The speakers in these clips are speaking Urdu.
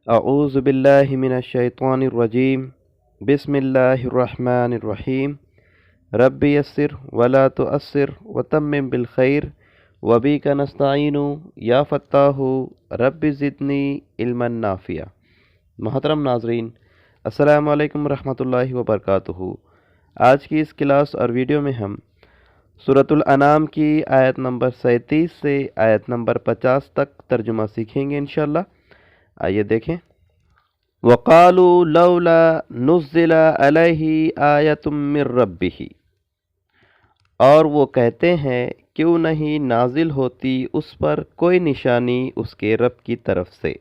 اعوذ باللہ من الشیطان الرجیم بسم اللہ الرحمن الرحیم رب یسر ولا تؤثر وتمم بالخیر وبک نستعین یا فتاح رب زدنی علما نافعا۔ محترم ناظرین، السلام علیکم ورحمۃ اللہ وبرکاتہ۔ آج کی اس کلاس اور ویڈیو میں ہم سورۃ الانعام کی آیت نمبر 37 سے آیت نمبر 50 تک ترجمہ سیکھیں گے انشاءاللہ۔ آئیے دیکھیں۔ وَقَالُوا لَوْلَا نُزِّلَ عَلَيْهِ آیَةٌ مِّن رَّبِّهِ، اور وہ کہتے ہیں کیوں نہیں نازل ہوتی اس پر کوئی نشانی اس کے رب کی طرف سے۔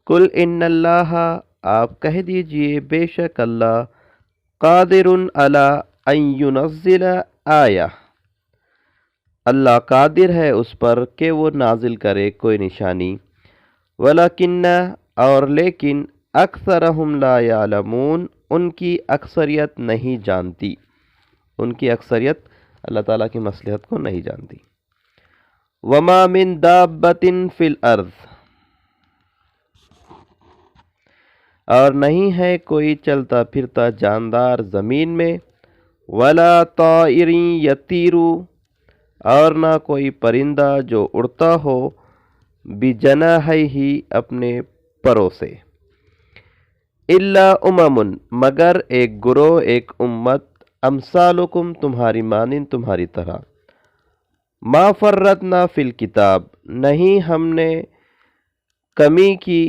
قُلْ إِنَّ اللَّهَ، آپ کہہ دیجئے بے شک اللہ قادر علی ان ينزل آیہ، اللہ قادر ہے اس پر کہ وہ نازل کرے کوئی نشانی۔ ولیکن، اور لیکن، اکثرہم لا یعلمون، ان کی اکثریت نہیں جانتی، ان کی اکثریت اللہ تعالیٰ کی مصلحت کو نہیں جانتی۔ وما من دابۃ فی الارض، اور نہیں ہے کوئی چلتا پھرتا جاندار زمین میں، ولا طائر یطیر، اور نہ کوئی پرندہ جو اڑتا ہو، بجناحیہ، اپنے پروں سے، الا امم، مگر ایک گروہ، ایک امت، امثالکم، تمہاری مانند، تمہاری طرح، ما فرطنا فی الکتاب، نہیں ہم نے کمی کی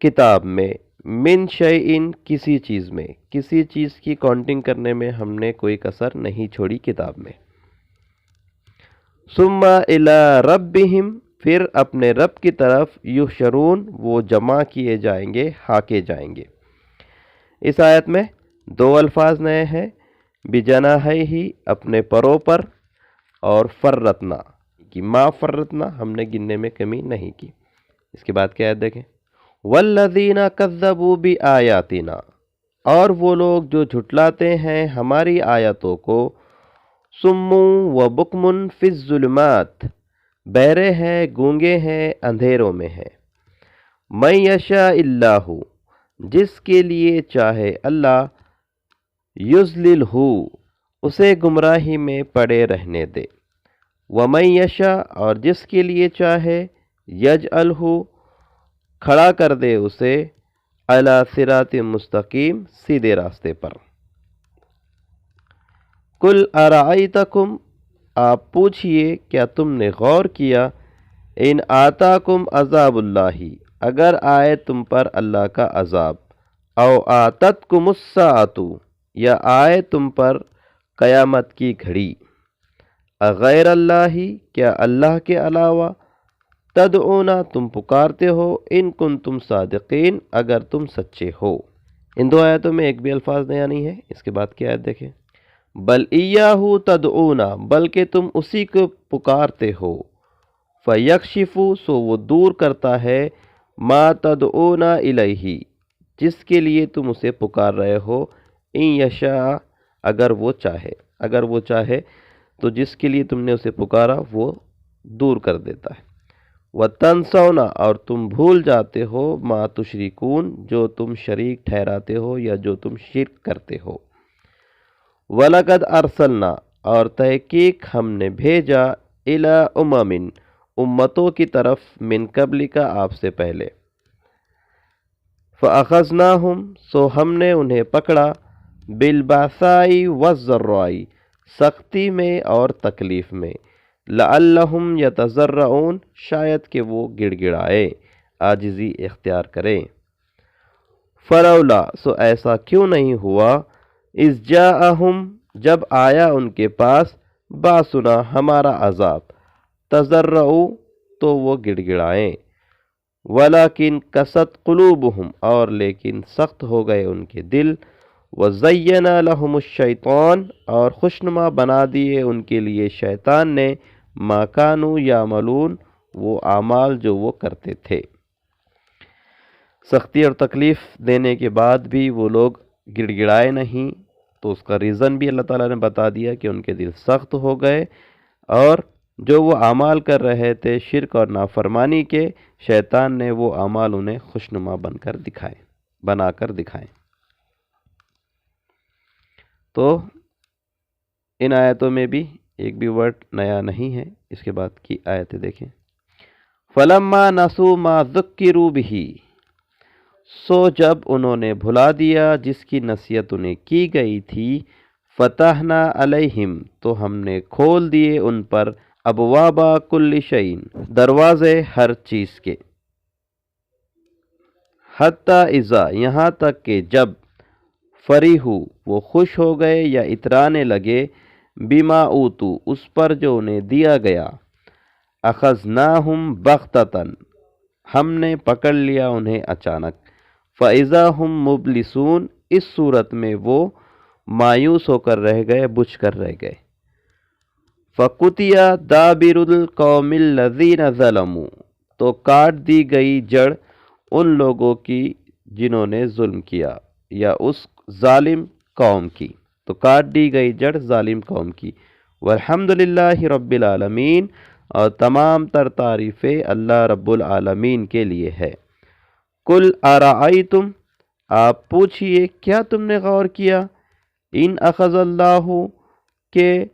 کتاب میں، من شیئن، کسی چیز میں، کسی چیز کی کاؤنٹنگ کرنے میں ہم نے کوئی کسر نہیں چھوڑی کتاب میں۔ ثم الی ربہم، پھر اپنے رب کی طرف، یحشرون، وہ جمع کیے جائیں گے، ہاکے جائیں گے۔ اس آیت میں دو الفاظ نئے ہیں، بجناحیہ، اپنے پروں پر، اور فرتنا، کہ ما فرتنا، ہم نے گننے میں کمی نہیں کی۔ اس کے بعد کی آیت دیکھیں۔ والذین کذبوا بآیاتنا، اور وہ لوگ جو جھٹلاتے ہیں ہماری آیتوں کو، صم و بکم فی الظلمات، بہرے ہیں، گونگے ہیں، اندھیروں میں ہیں۔ من یشاء اللہ، جس کے لیے چاہے اللہ، یضللہ، اسے گمراہی میں پڑے رہنے دے۔ ومن یشاء، اور جس کے لیے چاہے، یجعلہ، کھڑا کر دے اسے، علی صراط مستقیم، سیدھے راستے پر۔ قل ارأیتکم، آپ پوچھئے کیا تم نے غور کیا، ان آتاکم عذاب اللہ، اگر آئے تم پر اللہ کا عذاب، او آتتکم الساعۃ، یا آئے تم پر قیامت کی گھڑی، اغیر اللہ، کیا اللہ کے علاوہ، تدعونا، تم پکارتے ہو، ان کنتم صادقین، اگر تم سچے ہو۔ ان دو آیتوں میں ایک بھی الفاظ نیا نہیں ہے۔ اس کے بعد کی آیت دیکھیں۔ بل ایاہ تدعونا، بلکہ تم اسی کو پکارتے ہو، فیکشف، سو وہ دور کرتا ہے، ما تدعونا الیہ، جس کے لیے تم اسے پکار رہے ہو، ان یشاء، اگر وہ چاہے، اگر وہ چاہے تو جس کے لیے تم نے اسے پکارا وہ دور کر دیتا ہے۔ وَتَنْسَوْنَ، اور تم بھول جاتے ہو، ما تشرکون، جو تم شریک ٹھہراتے ہو یا جو تم شرک کرتے ہو۔ وَلَقَدْ أَرْسَلْنَا، اور تحقیق ہم نے بھیجا، إِلَىٰ أُمَمٍ، امتوں کی طرف، من قبلک، آپ سے پہلے، فَأَخَذْنَاهُمْ، سو ہم نے انہیں پکڑا، بِالْبَأْسَاءِ وَالضَّرَّاءِ، سختی میں اور تکلیف میں، لَعَلَّهُمْ يَتَضَرَّعُونَ، شاید کہ وہ گڑ گڑائے، عاجزی اختیار کریں۔ فَلَوْلَا، سو ایسا کیوں نہیں ہوا، اِذْ جَاءَهُمْ، جب آیا ان کے پاس، باسنا، ہمارا عذاب، تضرعوا، تو وہ گڑ گڑائیں، ولیکن قست قلوبہم، اور لیکن سخت ہو گئے ان کے دل، وزین لہم الشیطان، اور خوشنما بنا دیے ان کے لیے شیطان نے، ما کانوا یعملون، وہ اعمال جو وہ کرتے تھے۔ سختی اور تکلیف دینے کے بعد بھی وہ لوگ گڑ گڑائے نہیں، تو اس کا ریزن بھی اللہ تعالیٰ نے بتا دیا کہ ان کے دل سخت ہو گئے اور جو وہ اعمال کر رہے تھے شرک اور نافرمانی کے، شیطان نے وہ اعمال انہیں خوشنما بنا کر دکھائے۔ تو ان آیتوں میں بھی ایک بھی ورڈ نیا نہیں ہے۔ اس کے بعد کی آیتیں دیکھیں۔ فَلَمَّا نَسُوا مَا ذُكِّرُوا بِهِ، سو جب انہوں نے بھلا دیا جس کی نصیحت انہیں کی گئی تھی، فتحنا علیہم، تو ہم نے کھول دیے ان پر، ابواب کل شیء، دروازے ہر چیز کے، حتی اذا، یہاں تک کہ جب، فریحو، وہ خوش ہو گئے یا اترانے لگے، بما اوتو، اس پر جو انہیں دیا گیا، اخذناہم بغتۃ، ہم نے پکڑ لیا انہیں اچانک، فاذا ہم مبلسون، اس صورت میں وہ مایوس ہو کر رہ گئے، بجھ کر رہ گئے۔ فَقُطِعَ دَابِرُ الْقَوْمِ الَّذِينَ ظَلَمُوا، تو کاٹ دی گئی جڑ ان لوگوں کی جنہوں نے ظلم کیا، یا اس ظالم قوم کی، تو کاٹ دی گئی جڑ ظالم قوم کی۔ والحمد للہ رب العالمین، اور تمام تر تعریفیں اللہ رب العالمین کے لیے ہے۔ قل ارأیتم، آپ پوچھئے کیا تم نے غور کیا، ان اخذ اللہ، کہ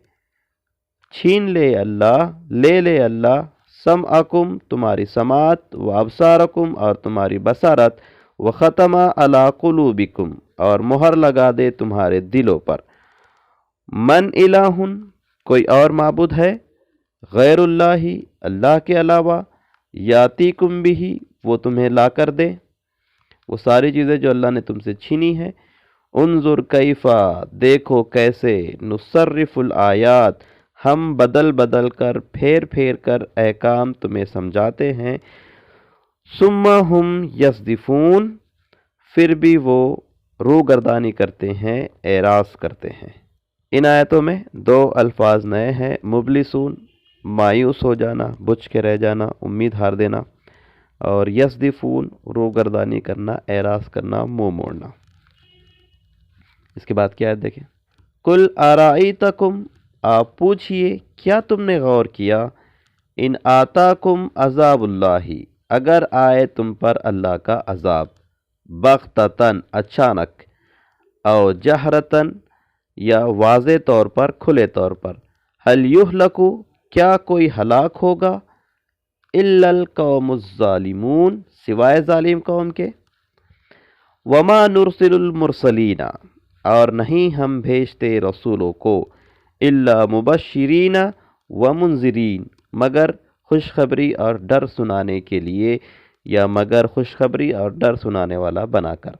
چھین لے اللہ سمعکم، تمہاری سماعت، و ابصارکم، اور تمہاری بصارت، و ختم علی قلوبکم، اور مہر لگا دے تمہارے دلوں پر، من الہ، کوئی اور معبود ہے، غیر اللہ کے علاوہ، یاتیکم بہ، وہ تمہیں لا کر دے، وہ ساری چیزیں جو اللہ نے تم سے چھینی ہیں۔ انظر کیفا، دیکھو کیسے، نصرف الآیات، ہم بدل بدل کر، پھیر پھیر کر احکام تمہیں سمجھاتے ہیں، ثم ہم یصدفون، پھر بھی وہ روگردانی کرتے ہیں، اعراض کرتے ہیں۔ ان آیتوں میں دو الفاظ نئے ہیں، مبلسون، مایوس ہو جانا، بجھ کے رہ جانا، امید ہار دینا، اور یصدفون، روگردانی کرنا، اعراض کرنا، منہ موڑنا۔ اس کے بعد کیا ہے دیکھیں۔ قل ارأیتکم، آپ پوچھئے کیا تم نے غور کیا، ان آتاکم عذاب اللہ، اگر آئے تم پر اللہ کا عذاب، بغتتاً، اچانک، او جہرتاً، یا واضح طور پر، کھلے طور پر، هل یہلک، کیا کوئی ہلاک ہوگا، الا القوم الظالمون، سوائے ظالم قوم کے، وما نرسل المرسلین، اور نہیں ہم بھیجتے رسولوں کو، الا مبشرین ومنذرین، مگر خوشخبری اور ڈر سنانے کے لیے، یا مگر خوشخبری اور ڈر سنانے والا بنا کر۔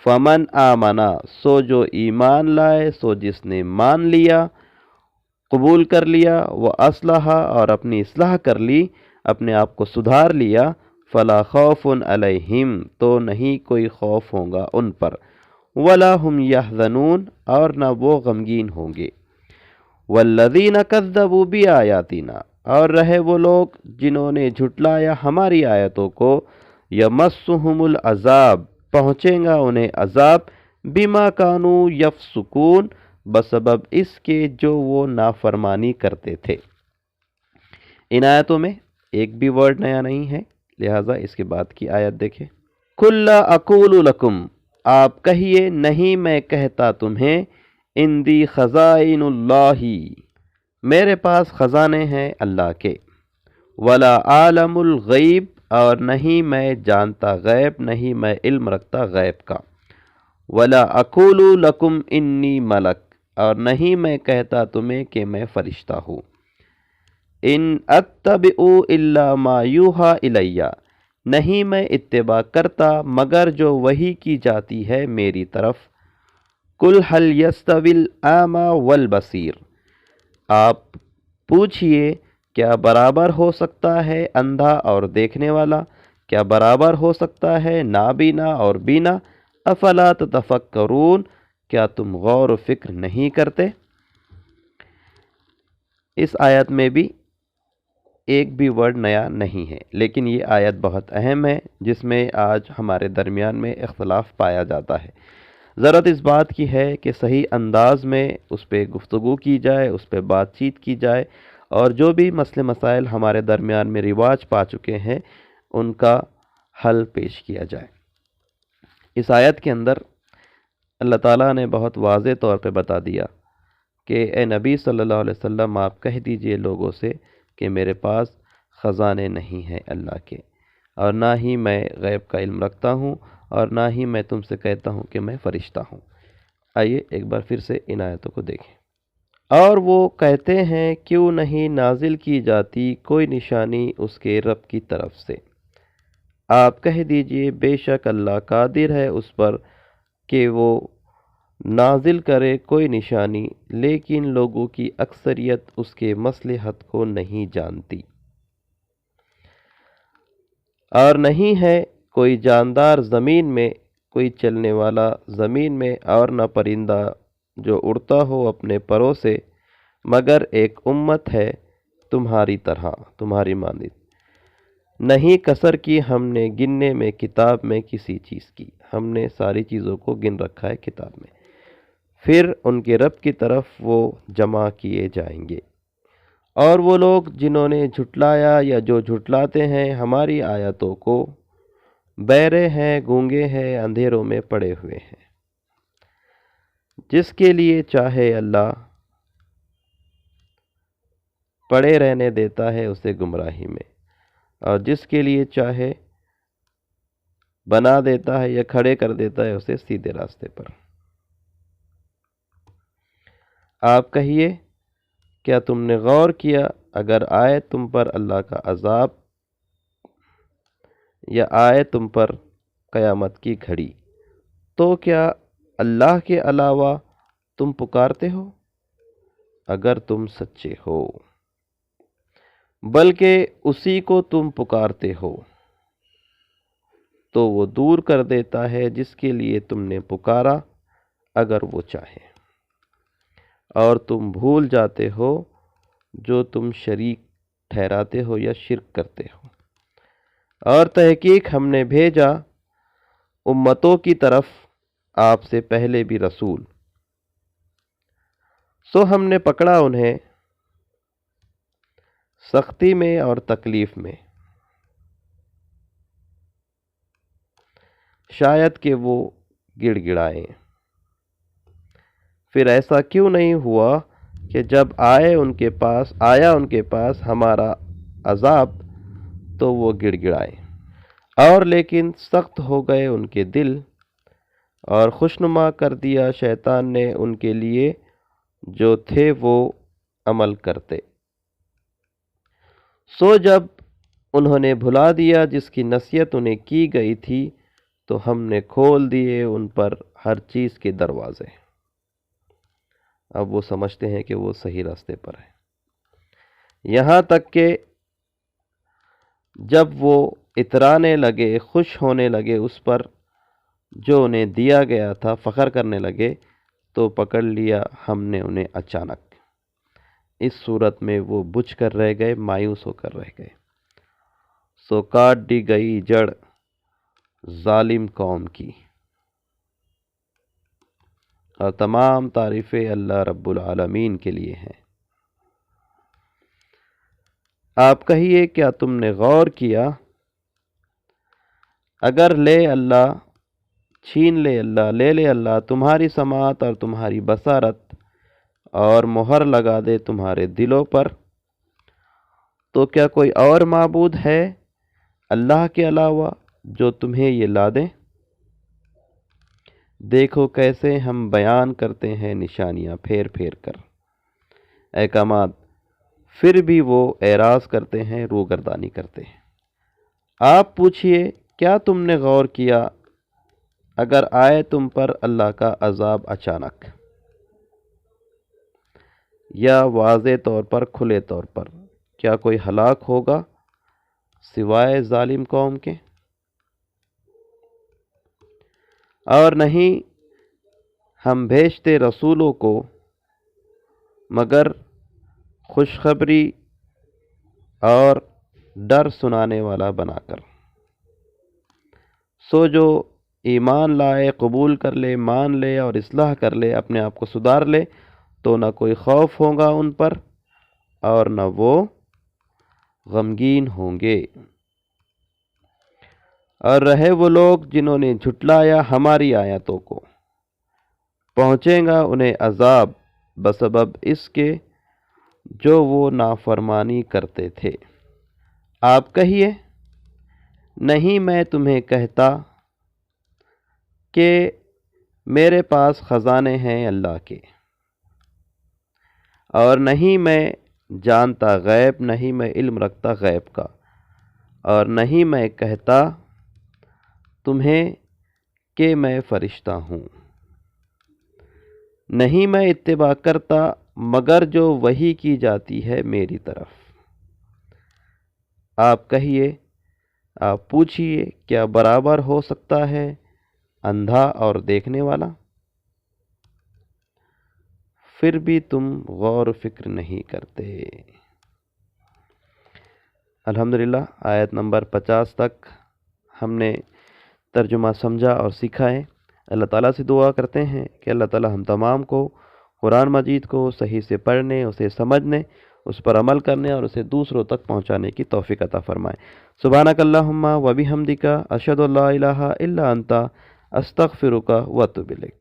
فمن آمنا، سو جو ایمان لائے، سو جس نے مان لیا، قبول کر لیا، وہ اصلحہ، اور اپنی اصلاح کر لی، اپنے آپ کو سدھار لیا، فلا خوف علیہم، تو نہیں کوئی خوف ہوگا ان پر، ولا هم یحزنون، اور نہ وہ غمگین ہوں گے، والذین کذبوا بآیاتنا، اور رہے وہ لوگ جنہوں نے جھٹلایا ہماری آیتوں کو، یمسہم العذاب، پہنچے گا انہیں عذاب، بما کانوا یفسقون، بسبب اس کے جو وہ نافرمانی کرتے تھے۔ ان آیتوں میں ایک بھی ورڈ نیا نہیں ہے، لہٰذا اس کے بعد کی آیت دیکھیں۔ قل لا اقول لکم، آپ کہیے نہیں میں کہتا تمہیں، عندی خزائن اللہ، میرے پاس خزانے ہیں اللہ کے، ولا عالم الغیب، اور نہیں میں جانتا غیب، نہیں میں علم رکھتا غیب کا، ولا اقول لکم انی ملک، اور نہیں میں کہتا تمہیں کہ میں فرشتہ ہوں، ان اتبع الا ما یوحی الی، نہیں میں اتباع کرتا مگر جو وحی کی جاتی ہے میری طرف، قل هل یستوی الاعمی والبصیر، آپ پوچھئے کیا برابر ہو سکتا ہے اندھا اور دیکھنے والا، کیا برابر ہو سکتا ہے نابینا اور بینا، افلا تتفکرون، کیا تم غور و فکر نہیں کرتے۔ اس آیت میں بھی ایک بھی ورڈ نیا نہیں ہے، لیکن یہ آیت بہت اہم ہے جس میں آج ہمارے درمیان میں اختلاف پایا جاتا ہے۔ ضرورت اس بات کی ہے کہ صحیح انداز میں اس پہ گفتگو کی جائے، اس پہ بات چیت کی جائے، اور جو بھی مسئلے مسائل ہمارے درمیان میں رواج پا چکے ہیں ان کا حل پیش کیا جائے۔ اس آیت کے اندر اللہ تعالیٰ نے بہت واضح طور پہ بتا دیا کہ اے نبی صلی اللہ علیہ وسلم آپ کہہ دیجئے لوگوں سے کہ میرے پاس خزانے نہیں ہیں اللہ کے، اور نہ ہی میں غیب کا علم رکھتا ہوں، اور نہ ہی میں تم سے کہتا ہوں کہ میں فرشتہ ہوں۔ آئیے ایک بار پھر سے ان آیتوں کو دیکھیں۔ اور وہ کہتے ہیں کیوں نہیں نازل کی جاتی کوئی نشانی اس کے رب کی طرف سے؟ آپ کہہ دیجئے بے شک اللہ قادر ہے اس پر کہ وہ نازل کرے کوئی نشانی، لیکن لوگوں کی اکثریت اس کے مصلحت کو نہیں جانتی۔ اور نہیں ہے کوئی جاندار زمین میں، کوئی چلنے والا زمین میں، اور نہ پرندہ جو اڑتا ہو اپنے پروں سے، مگر ایک امت ہے تمہاری طرح، تمہاری مانند۔ نہیں کثر کی ہم نے گننے میں کتاب میں کسی چیز کی، ہم نے ساری چیزوں کو گن رکھا ہے کتاب میں۔ پھر ان کے رب کی طرف وہ جمع کیے جائیں گے۔ اور وہ لوگ جنہوں نے جھٹلایا یا جو جھٹلاتے ہیں ہماری آیتوں کو، بہرے ہیں، گونگے ہیں، اندھیروں میں پڑے ہوئے ہیں۔ جس کے لیے چاہے اللہ پڑے رہنے دیتا ہے اسے گمراہی میں، اور جس کے لیے چاہے بنا دیتا ہے یا کھڑے کر دیتا ہے اسے سیدھے راستے پر۔ آپ کہیے کیا تم نے غور کیا اگر آئے تم پر اللہ کا عذاب یا آئے تم پر قیامت کی گھڑی، تو کیا اللہ کے علاوہ تم پکارتے ہو؟ اگر تم سچے ہو، بلکہ اسی کو تم پکارتے ہو تو وہ دور کر دیتا ہے جس کے لیے تم نے پکارا اگر وہ چاہے، اور تم بھول جاتے ہو جو تم شریک ٹھہراتے ہو یا شرک کرتے ہو۔ اور تحقیق ہم نے بھیجا امتوں کی طرف آپ سے پہلے بھی رسول، سو ہم نے پکڑا انہیں سختی میں اور تکلیف میں، شاید کہ وہ گڑ گڑائیں۔ پھر ایسا کیوں نہیں ہوا کہ جب آیا ان کے پاس ہمارا عذاب تو وہ گڑ گڑائیں، اور لیکن سخت ہو گئے ان کے دل، اور خوشنما کر دیا شیطان نے ان کے لیے جو تھے وہ عمل کرتے۔ سو جب انہوں نے بھلا دیا جس کی نصیحت انہیں کی گئی تھی، تو ہم نے کھول دیے ان پر ہر چیز کے دروازے۔ اب وہ سمجھتے ہیں کہ وہ صحیح راستے پر ہیں، یہاں تک کہ جب وہ اترانے لگے، خوش ہونے لگے اس پر جو انہیں دیا گیا تھا، فخر کرنے لگے، تو پکڑ لیا ہم نے انہیں اچانک۔ اس صورت میں وہ بجھ کر رہ گئے، مایوس ہو کر رہ گئے۔ سو کاٹ دی گئی جڑ ظالم قوم کی، اور تمام تعریفیں اللہ رب العالمین کے لیے ہیں۔ آپ کہیے کیا تم نے غور کیا اگر چھین لے اللہ، لے لے اللہ تمہاری سماعت اور تمہاری بصارت، اور مہر لگا دے تمہارے دلوں پر، تو کیا کوئی اور معبود ہے اللہ کے علاوہ جو تمہیں یہ لا دیں؟ دیکھو کیسے ہم بیان کرتے ہیں نشانیاں پھیر پھیر کر، احکامات، پھر بھی وہ اعراض کرتے ہیں، روگردانی کرتے ہیں۔ آپ پوچھئے کیا تم نے غور کیا اگر آئے تم پر اللہ کا عذاب اچانک یا واضح طور پر، کھلے طور پر، کیا کوئی ہلاک ہوگا سوائے ظالم قوم کے؟ اور نہیں ہم بھیجتے رسولوں کو مگر خوشخبری اور ڈر سنانے والا بنا کر۔ سو جو ایمان لائے، قبول کر لے، مان لے اور اصلاح کر لے، اپنے آپ کو سدھار لے، تو نہ کوئی خوف ہوگا ان پر اور نہ وہ غمگین ہوں گے۔ اور رہے وہ لوگ جنہوں نے جھٹلایا ہماری آیتوں کو، پہنچے گا انہیں عذاب بسبب اس کے جو وہ نافرمانی کرتے تھے۔ آپ کہیے، نہیں میں تمہیں کہتا کہ میرے پاس خزانے ہیں اللہ کے، اور نہیں میں جانتا غیب، نہیں میں علم رکھتا غیب کا، اور نہیں میں کہتا تمہیں کہ میں فرشتہ ہوں، نہیں میں اتباع کرتا مگر جو وحی کی جاتی ہے میری طرف۔ آپ کہیے، آپ پوچھئے، کیا برابر ہو سکتا ہے اندھا اور دیکھنے والا؟ پھر بھی تم غور و فکر نہیں کرتے۔ الحمدللہ آیت نمبر 50 تک ہم نے ترجمہ سمجھا اور سیکھا ہے۔ اللہ تعالیٰ سے دعا کرتے ہیں کہ اللہ تعالیٰ ہم تمام کو قرآن مجید کو صحیح سے پڑھنے، اسے سمجھنے، اس پر عمل کرنے اور اسے دوسروں تک پہنچانے کی توفیق عطا فرمائے۔ سبحانک اللہم و بحمدک، اشہد ان لا الہ الا انت، استغفرک و اتوب الیک۔